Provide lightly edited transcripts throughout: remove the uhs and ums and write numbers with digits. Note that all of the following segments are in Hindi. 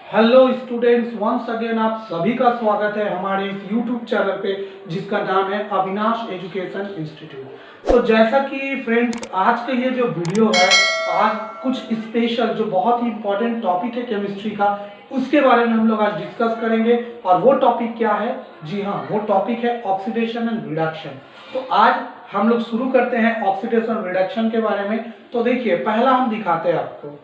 हेलो स्टूडेंट्स, वंस अगेन आप सभी का स्वागत है हमारे इस यूट्यूब चैनल पे जिसका नाम है अविनाश एजुकेशन इंस्टीट्यूट। तो जैसा कि फ्रेंड्स आज का ये जो वीडियो है, आज कुछ स्पेशल जो बहुत ही इंपॉर्टेंट टॉपिक है केमिस्ट्री का, उसके बारे में हम लोग आज डिस्कस करेंगे। और वो टॉपिक क्या है? जी हाँ, वो टॉपिक है ऑक्सीडेशन एंड रिडक्शन। तो आज हम लोग शुरू करते हैं ऑक्सीडेशन रिडक्शन के बारे में। तो देखिए, पहला हम दिखाते हैं आपको।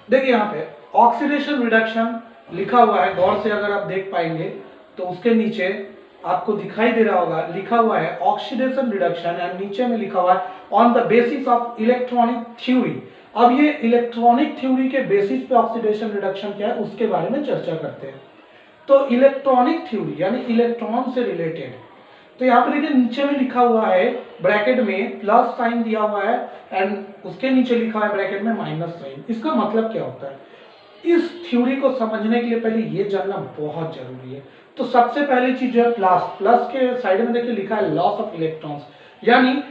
देखिए यहाँ पे ऑक्सीडेशन रिडक्शन लिखा हुआ है, गौर से अगर आप देख पाएंगे तो उसके नीचे आपको दिखाई दे रहा होगा, लिखा हुआ है ऑक्सीडेशन रिडक्शन एंड नीचे में लिखा हुआ है on the basis of electronic theory. अब ये इलेक्ट्रॉनिक थ्योरी के बेसिस पे ऑक्सीडेशन रिडक्शन क्या है उसके बारे में चर्चा करते हैं। तो इलेक्ट्रॉनिक थ्योरी यानी इलेक्ट्रॉन से रिलेटेड, तो यहाँ पे देखिए नीचे में लिखा हुआ है ब्रैकेट में प्लस साइन दिया हुआ है एंड उसके नीचे लिखा है ब्रैकेट में माइनस साइन। इसका मतलब क्या होता है? इस थ्योरी को समझने के लिए पहले ये जानना बहुत जरूरी है। तो सबसे पहली चीज जो है प्लस, प्लस के साइड में देखिए लिखा है लॉस ऑफ इलेक्ट्रॉन्स, यानी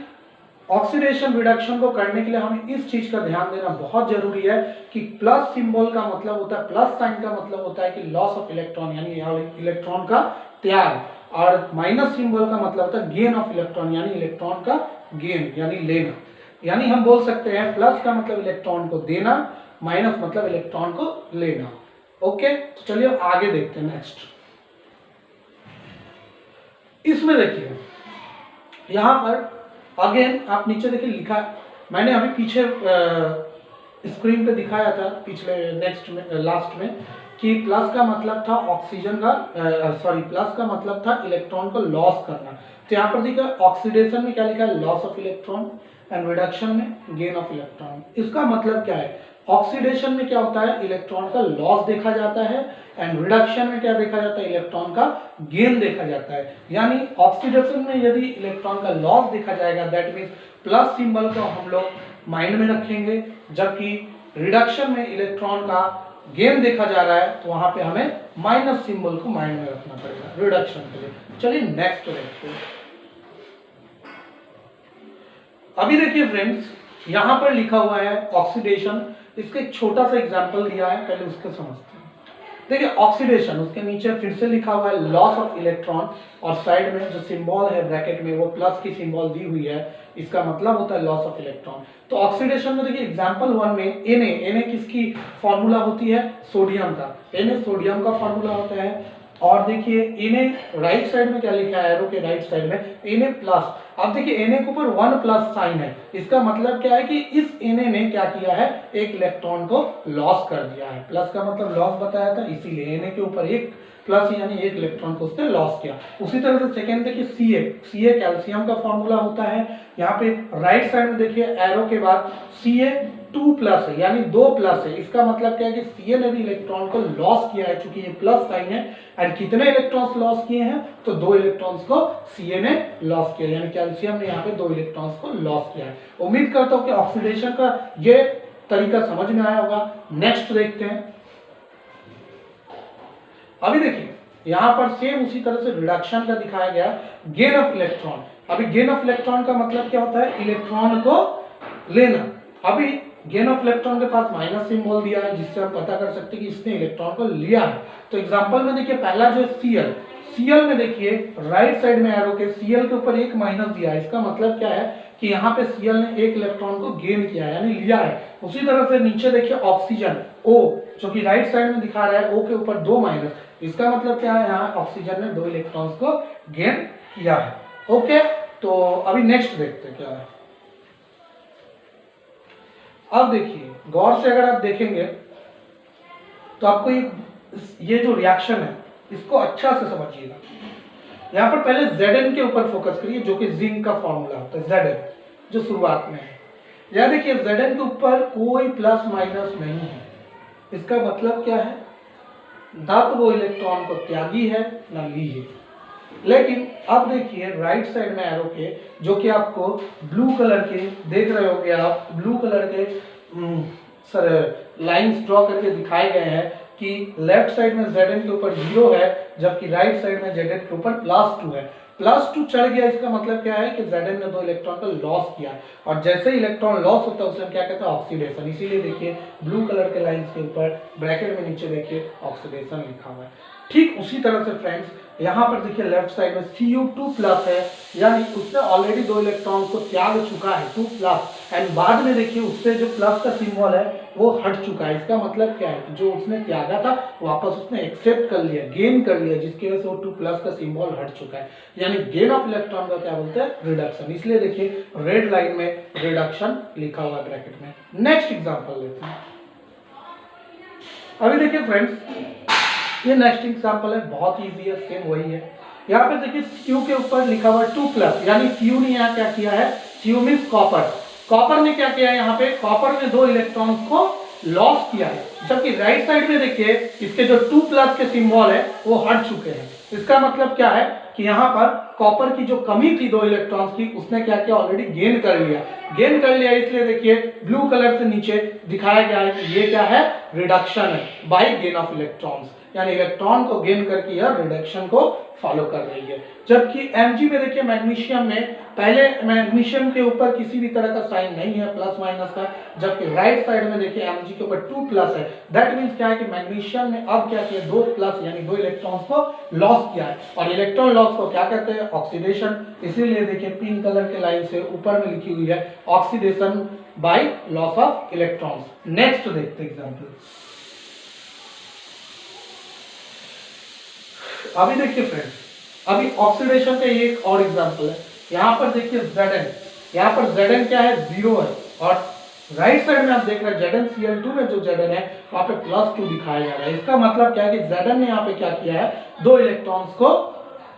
ऑक्सीडेशन रिडक्शन को करने के लिए हमें इस चीज का ध्यान देना बहुत जरूरी है कि प्लस सिंबल का मतलब होता है, प्लस साइन का मतलब होता है कि लॉस ऑफ इलेक्ट्रॉन यानी इलेक्ट्रॉन का त्याग, और माइनस सिंबल का मतलब होता है गेन ऑफ इलेक्ट्रॉन यानी इलेक्ट्रॉन का गेन यानी लेना। यानी हम बोल सकते हैं प्लस का मतलब इलेक्ट्रॉन को देना, माइनस मतलब इलेक्ट्रॉन को लेना। ओके, तो चलिए आगे देखते हैं नेक्स्ट। इसमें देखिए यहां पर अगेन आप नीचे देखिए लिखा, मैंने अभी पीछे स्क्रीन पे दिखाया था पिछले नेक्स्ट में लास्ट में कि प्लस का मतलब था ऑक्सीजन का प्लस का मतलब था इलेक्ट्रॉन को लॉस करना। तो यहाँ पर देखिए ऑक्सीडेशन में क्या लिखा है? Loss of electron and reduction में गेन ऑफ इलेक्ट्रॉन। इसका मतलब क्या है? ऑक्सीडेशन में क्या होता है? इलेक्ट्रॉन का लॉस देखा जाता है एंड रिडक्शन में क्या देखा जाता है? इलेक्ट्रॉन का गेन देखा जाता है। यानी ऑक्सीडेशन में यदि इलेक्ट्रॉन का लॉस देखा जाएगा दैट मीन्स प्लस सिंबल को हम लोग माइंड में रखेंगे, जबकि रिडक्शन में इलेक्ट्रॉन का गेन देखा जा रहा है तो वहां पे हमें माइनस सिंबल को माइंड में रखना पड़ेगा रिडक्शन के लिए। चलिए नेक्स्ट देखते हैं। अभी देखिए फ्रेंड्स यहां पर लिखा हुआ है ऑक्सीडेशन, इसका एक छोटा सा एग्जांपल दिया है, पहले उसको समझते हैं। देखिए ऑक्सीडेशन, उसके नीचे फिर से लिखा हुआ है लॉस ऑफ इलेक्ट्रॉन और साइड में जो सिंबल है ब्रैकेट में वो प्लस की सिंबल दी हुई है, इसका मतलब होता है लॉस ऑफ इलेक्ट्रॉन। तो ऑक्सीडेशन में देखिए एग्जांपल 1 में Na किसकी फॉर्मूला होती है? सोडियम का। Na सोडियम का फॉर्मूला होता है। और देखिए Na राइट साइड में क्या लिखा है? एरो के राइट साइड में Na प्लस। अब देखिए Na के ऊपर 1 प्लस साइन है, इसका मतलब क्या है कि इस Na ने क्या किया है? एक इलेक्ट्रॉन को लॉस कर दिया है। प्लस का मतलब लॉस बताया था, इसीलिए Na के ऊपर एक प्लस यानी एक इलेक्ट्रॉन को उसने लॉस किया। उसी तरह से सेकेंड देखिए Ca कैल्शियम का फॉर्मूला होता है। यहाँ पे राइट साइड में देखिए एरो के बाद Ca 2 प्लस है यानी 2 प्लस है। इसका मतलब क्या है कि Ca ने भी इलेक्ट्रॉन को लॉस किया है, चूंकि ये प्लस साइन है। एंड कितने इलेक्ट्रॉन्स लॉस किए हैं? तो 2 इलेक्ट्रॉन्स को Ca ने लॉस किया, यानी कैल्शियम ने यहाँ पे 2 इलेक्ट्रॉन्स को लॉस किया है। उम्मीद करता हूँ कि ऑक्सीडेशन का ये तरीका समझ में आया होगा। नेक्स्ट देखते हैं। अभी देखिए यहां पर सेम उसी तरह से रिडक्शन का दिखाया गया गेन ऑफ इलेक्ट्रॉन। अभी गेन ऑफ इलेक्ट्रॉन का मतलब क्या होता है? इलेक्ट्रॉन को लेना। अभी गेन ऑफ इलेक्ट्रॉन के पास माइनस सिंबल दिया है जिससे हम पता कर सकते हैं कि इसने इलेक्ट्रॉन को लिया है। तो एग्जांपल में देखिए पहला जो है Cl में देखिए राइट साइड में एरो के Cl के ऊपर एक माइनस दिया है। इसका मतलब क्या है कि यहाँ पे Cl ने एक इलेक्ट्रॉन को गेन किया है यानी लिया है। उसी तरह से नीचे देखिए ऑक्सीजन O जो कि राइट साइड में दिखा रहा है, O के ऊपर 2 माइनस, इसका मतलब क्या है? यहाँ ऑक्सीजन ने 2 इलेक्ट्रॉन्स को गेन किया है। ओके, तो अभी नेक्स्ट देखते हैं क्या है। अब देखिए गौर से अगर आप देखेंगे तो आपको ये जो रिएक्शन है इसको अच्छा से समझिएगा। यहाँ पर पहले Zn के ऊपर फोकस करिए जो कि जिंक का फॉर्मूला होता है, Zn जो शुरुआत में है। यहाँ देखिए Zn के ऊपर कोई प्लस माइनस नहीं है। इसका मतलब क्या है? ना तो वो इलेक्ट्रॉन को त्यागी है ना ली है। लेकिन अब देखिए राइट साइड में एरो के जो कि आपको ब्लू कलर के देख रहे होंगे आप, ब्लू कलर के लाइंस ड्रॉ करके दिखाए गए हैं कि लेफ्ट साइड में Zn के ऊपर 0 है जबकि राइट साइड में Zn के ऊपर +2 है। +2 चढ़ गया, इसका मतलब क्या है कि Zn ने 2 इलेक्ट्रॉन का लॉस किया, और जैसे ही इलेक्ट्रॉन लॉस होता है उसे हम क्या कहते हैं, ऑक्सीडेशन। इसीलिए देखिए ब्लू कलर के लाइंस के ऊपर ब्रैकेट में नीचे देखिए ऑक्सीडेशन लिखा हुआ है। ठीक उसी तरह से फ्रेंड्स यहाँ पर देखिए लेफ्ट साइड में Cu2+ है, यानी उसने ऑलरेडी 2 इलेक्ट्रॉन को त्याग चुका है 2+, एंड बाद में देखिए उससे जो प्लस का सिंबल है वो हट चुका है। इसका मतलब क्या है कि जो उसने त्यागा था वापस उसने एक्सेप्ट कर लिया, गेन कर लिया, जिसकी वजह से वो 2+ का सिंबल हट चुका है, यानी गेन ऑफ इलेक्ट्रॉन का क्या बोलते हैं, रिडक्शन। इसलिए देखिए रेड लाइन में रिडक्शन लिखा हुआ है ब्रैकेट में। नेक्स्ट एग्जांपल लेते हैं। अभी देखिए फ्रेंड्स ये नेक्स्ट एग्जांपल है, बहुत इजी है, सेम वही है। यहाँ पे देखिए Cu के ऊपर लिखा हुआ है 2+, यानी Cu ने यहाँ क्या किया है, Cu मीन्स कॉपर। कॉपर ने क्या किया है, यहाँ पे कॉपर ने 2 इलेक्ट्रॉन्स को लॉस किया है, जबकि राइट साइड में देखिए इसके जो 2+ के सिंबल है वो हट चुके हैं। इसका मतलब क्या है कि यहाँ पर कॉपर की जो कमी थी 2 इलेक्ट्रॉन्स की, उसने क्या किया, ऑलरेडी गेन कर लिया। गेन कर लिया इसलिए देखिए ब्लू कलर से नीचे दिखाया गया है कि ये क्या है, रिडक्शन है बाय गेन ऑफ इलेक्ट्रॉन्स, यानी इलेक्ट्रॉन को गेन करके यह रिडक्शन को फॉलो कर रही है। जबकि Mg में देखिए मैग्नीशियम में पहले मैग्नीशियम के ऊपर किसी भी तरह का साइन नहीं है प्लस माइनस का, जबकि राइट साइड में देखिए Mg के ऊपर 2+ है। दैट मींस क्या है कि मैग्नीशियम ने अब क्या किया, 2+ यानी 2 इलेक्ट्रॉन्स को लॉस किया है, और इलेक्ट्रॉन लॉस को क्या कहते हैं, ऑक्सीडेशन। इसीलिए देखिए पिंक कलर के लाइन से ऊपर में लिखी हुई है oxidation by loss of electrons. Next देखते हैं एग्जांपल। अभी देखिए फ्रेंड्स, अभी ऑक्सीडेशन का ये एक और एग्जांपल है। यहाँ पर देखिए Zn, यहाँ पर Zn क्या है, 0 है, और राइट साइड में आप देख रहे हैं ZnCl2 में जो Zn है वहाँ पे +2 दिखाया जा रहा है। इसका मतलब क्या है कि Zn ने यहाँ पे क्या किया है, 2 इलेक्ट्रॉन्स को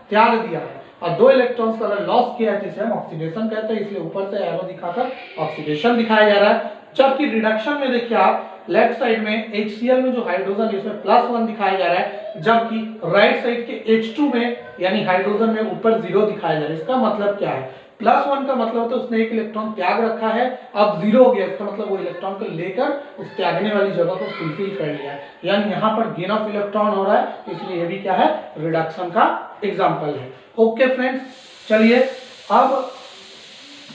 त्याग दिया है, और 2 इलेक्ट्रॉन्स का लॉस किया है, जिसे हम ऑक्सीडेशन कहते हैं। इसलिए ऊपर से एरो दिखाकर ऑक्सीडेशन दिखाया जा रहा है। जबकि रिडक्शन में देखिए आप लेफ्ट साइड में HCl में जो हाइड्रोजन इसमें +1 दिखाया जा रहा है, जबकि राइट साइड के H2 में यानी हाइड्रोजन में ऊपर 0 दिखाया जा रहा है। इसका मतलब क्या है, +1 का मतलब होता है उसने 1 इलेक्ट्रॉन त्याग रखा है, अब 0 हो गया, इसका मतलब वो इलेक्ट्रॉन को लेकर उस त्यागने वाली जगह को फुलफिल कर लिया है, यानी यहाँ पर गेन ऑफ इलेक्ट्रॉन हो रहा है, इसलिए ये भी क्या है, रिडक्शन का एग्जाम्पल है। ओके फ्रेंड्स, चलिए अब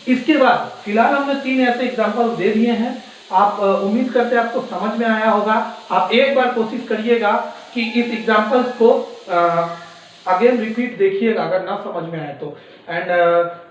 इसके बाद फिलहाल हमने 3 ऐसे एग्जाम्पल दे दिए हैं। आप उम्मीद करते हैं आपको समझ में आया होगा। आप एक बार कोशिश करिएगा कि इस एग्जाम्पल्स को अगेन रिपीट देखिएगा अगर ना समझ में आए तो। एंड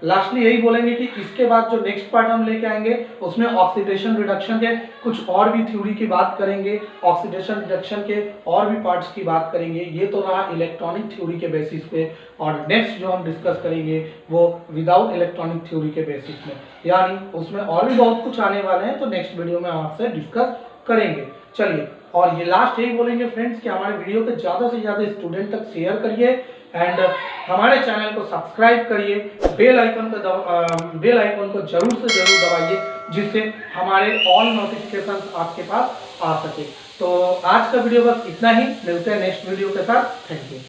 लास्टली यही बोलेंगे कि इसके बाद जो नेक्स्ट पार्ट हम लेके आएंगे उसमें ऑक्सीडेशन रिडक्शन के कुछ और भी थ्योरी की बात करेंगे, ऑक्सीडेशन रिडक्शन के और भी पार्ट्स की बात करेंगे। ये तो रहा इलेक्ट्रॉनिक थ्योरी के बेसिस पे, और नेक्स्ट जो हम डिस्कस करेंगे वो विदाउट इलेक्ट्रॉनिक थ्योरी के बेसिस में, यानी उसमें और भी बहुत कुछ आने वाले हैं, तो नेक्स्ट वीडियो में हम आपसे डिस्कस करेंगे। चलिए, और ये लास्ट यही बोलेंगे फ्रेंड्स कि हमारे वीडियो को ज़्यादा से ज़्यादा स्टूडेंट तक शेयर करिए, एंड हमारे चैनल को सब्सक्राइब करिए, बेल आइकन को जरूर से जरूर दबाइए, जिससे हमारे ऑल नोटिफिकेशंस आपके पास आ सके। तो आज का वीडियो बस इतना ही, मिलते हैं नेक्स्ट वीडियो के साथ। Thank you.